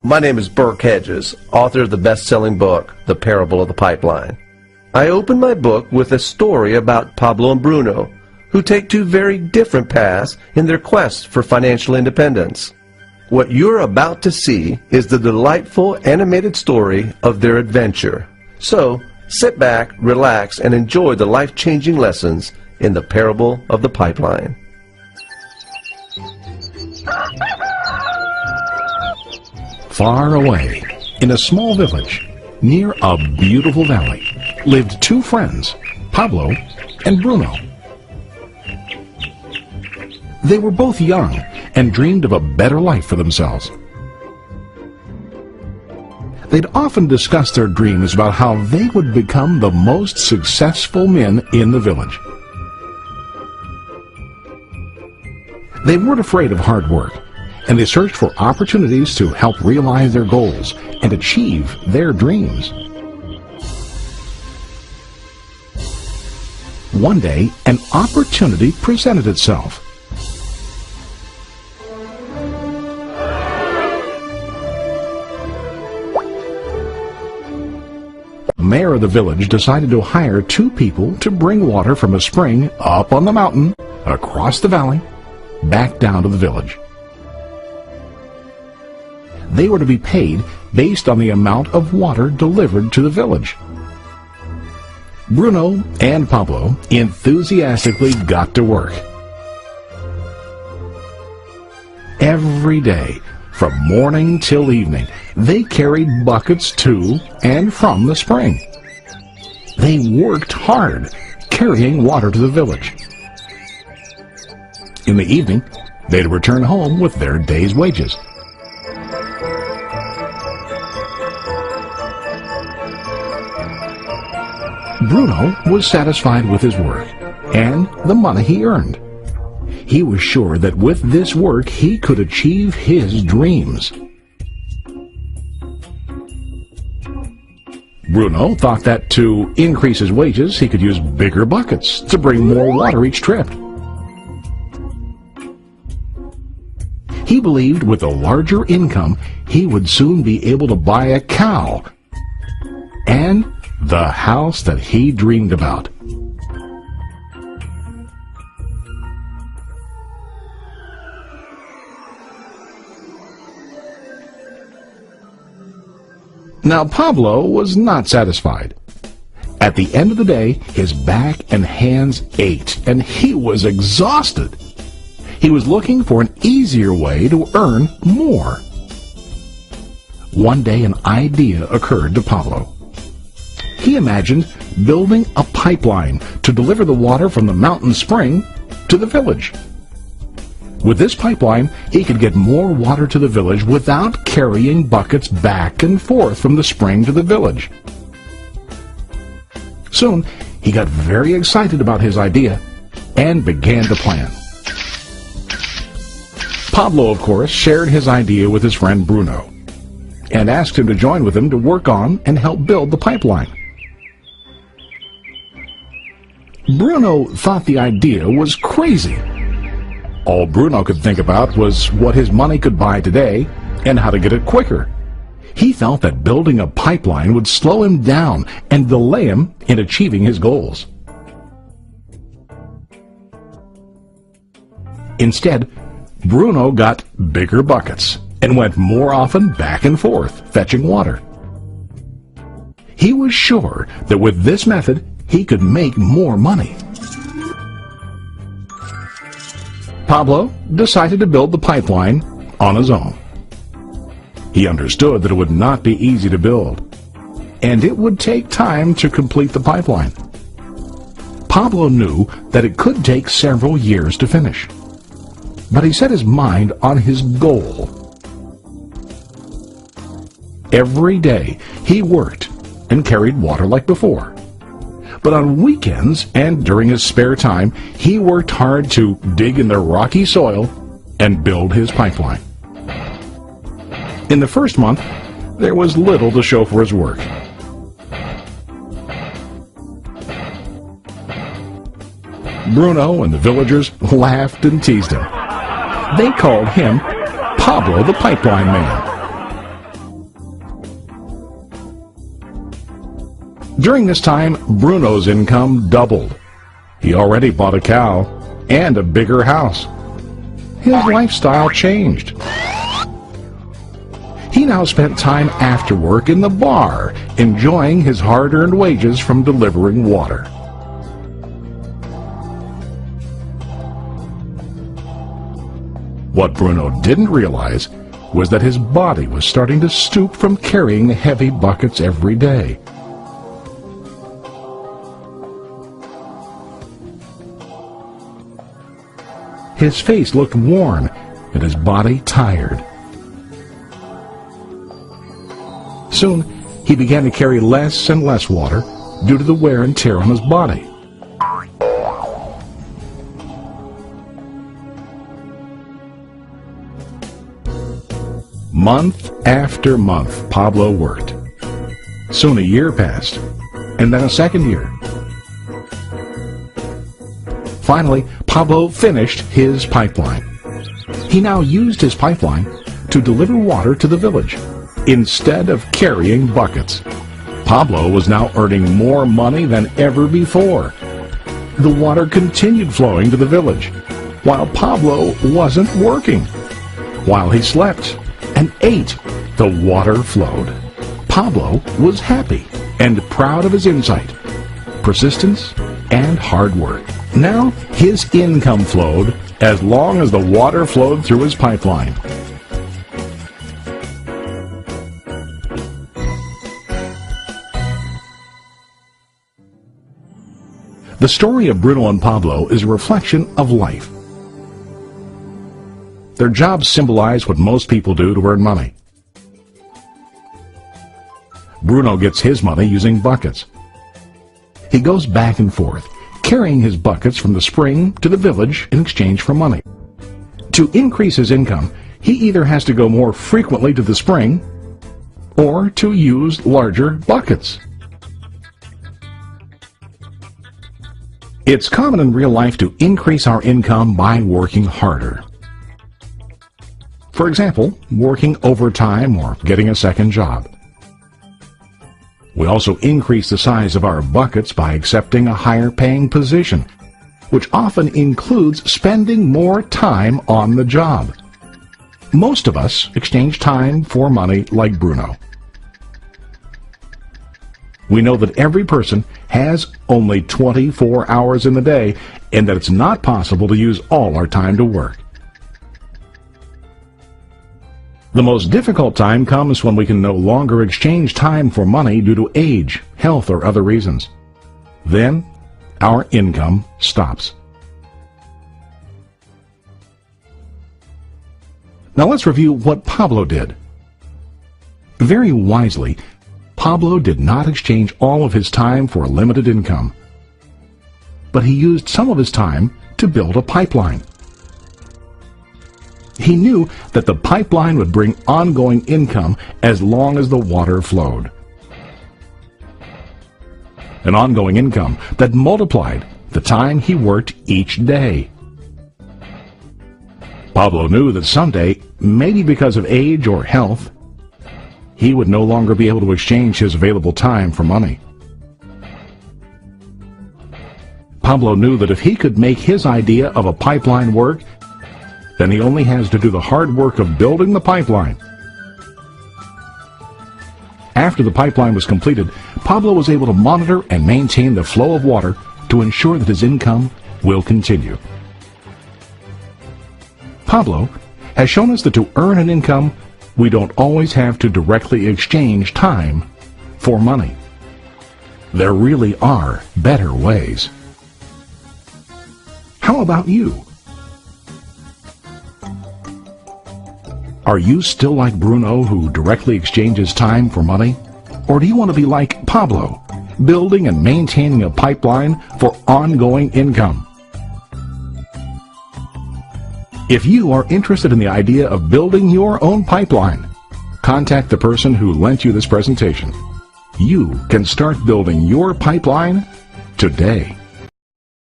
My name is Burke Hedges, author of the best-selling book, The Parable of the Pipeline. I open my book with a story about Pablo and Bruno, who take two very different paths in their quest for financial independence. What you're about to see is the delightful animated story of their adventure. So, sit back, relax, and enjoy the life-changing lessons in The Parable of the Pipeline. Far away, in a small village, near a beautiful valley, lived two friends, Pablo and Bruno. They were both young and dreamed of a better life for themselves. They'd often discuss their dreams about how they would become the most successful men in the village. They weren't afraid of hard work, and they searched for opportunities to help realize their goals and achieve their dreams. One day, an opportunity presented itself. The mayor of the village decided to hire two people to bring water from a spring up on the mountain, across the valley, back down to the village. They were to be paid based on the amount of water delivered to the village. Bruno and Pablo enthusiastically got to work. Every day, from morning till evening, they carried buckets to and from the spring. They worked hard, carrying water to the village. In the evening, they'd return home with their day's wages. Bruno was satisfied with his work and the money he earned. He was sure that with this work he could achieve his dreams. Bruno thought that to increase his wages he could use bigger buckets to bring more water each trip. He believed with a larger income he would soon be able to buy a cow and the house that he dreamed about. Now Pablo was not satisfied. At the end of the day, his back and hands ached, and he was exhausted. He was looking for an easier way to earn more. One day an idea occurred to Pablo. He imagined building a pipeline to deliver the water from the mountain spring to the village. With this pipeline, he could get more water to the village without carrying buckets back and forth from the spring to the village. Soon, he got very excited about his idea and began to plan. Pablo, of course, shared his idea with his friend Bruno and asked him to join with him to work on and help build the pipeline. Bruno thought the idea was crazy. All Bruno could think about was what his money could buy today and how to get it quicker. He felt that building a pipeline would slow him down and delay him in achieving his goals. Instead, Bruno got bigger buckets and went more often back and forth, fetching water. He was sure that with this method, he could make more money. Pablo decided to build the pipeline on his own. He understood that it would not be easy to build, and it would take time to complete the pipeline. Pablo knew that it could take several years to finish, but he set his mind on his goal. Every day he worked and carried water like before. But on weekends and during his spare time, he worked hard to dig in the rocky soil and build his pipeline. In the first month, there was little to show for his work. Bruno and the villagers laughed and teased him. They called him Pablo the Pipeline Man. During this time, Bruno's income doubled. He already bought a cow and a bigger house. His lifestyle changed. He now spent time after work in the bar, enjoying his hard-earned wages from delivering water. What Bruno didn't realize was that his body was starting to stoop from carrying the heavy buckets every day. His face looked worn and his body tired. Soon, he began to carry less and less water due to the wear and tear on his body. Month after month, Pablo worked. Soon a year passed, and then a second year. Finally, Pablo finished his pipeline. He now used his pipeline to deliver water to the village instead of carrying buckets. Pablo was now earning more money than ever before. The water continued flowing to the village, while Pablo wasn't working. While he slept and ate, the water flowed. Pablo was happy and proud of his insight, persistence, and hard work. Now his income flowed as long as the water flowed through his pipeline. The story of Bruno and Pablo is a reflection of life. Their jobs symbolize what most people do to earn money. Bruno gets his money using buckets. He goes back and forth, carrying his buckets from the spring to the village in exchange for money. To increase his income, he either has to go more frequently to the spring or to use larger buckets. It's common in real life to increase our income by working harder. For example, working overtime or getting a second job. We also increase the size of our buckets by accepting a higher paying position, which often includes spending more time on the job. Most of us exchange time for money like Bruno. We know that every person has only 24 hours in the day and that it's not possible to use all our time to work. The most difficult time comes when we can no longer exchange time for money due to age, health, or other reasons. Then, our income stops. Now let's review what Pablo did. Very wisely, Pablo did not exchange all of his time for a limited income, but he used some of his time to build a pipeline. He knew that the pipeline would bring ongoing income as long as the water flowed. An ongoing income that multiplied the time he worked each day. Pablo knew that someday, maybe because of age or health, he would no longer be able to exchange his available time for money. Pablo knew that if he could make his idea of a pipeline work, then he only has to do the hard work of building the pipeline. After the pipeline was completed, Pablo was able to monitor and maintain the flow of water to ensure that his income will continue. Pablo has shown us that to earn an income, we don't always have to directly exchange time for money. There really are better ways. How about you? Are you still like Bruno, who directly exchanges time for money? Or do you want to be like Pablo, building and maintaining a pipeline for ongoing income? If you are interested in the idea of building your own pipeline, contact the person who lent you this presentation. You can start building your pipeline today.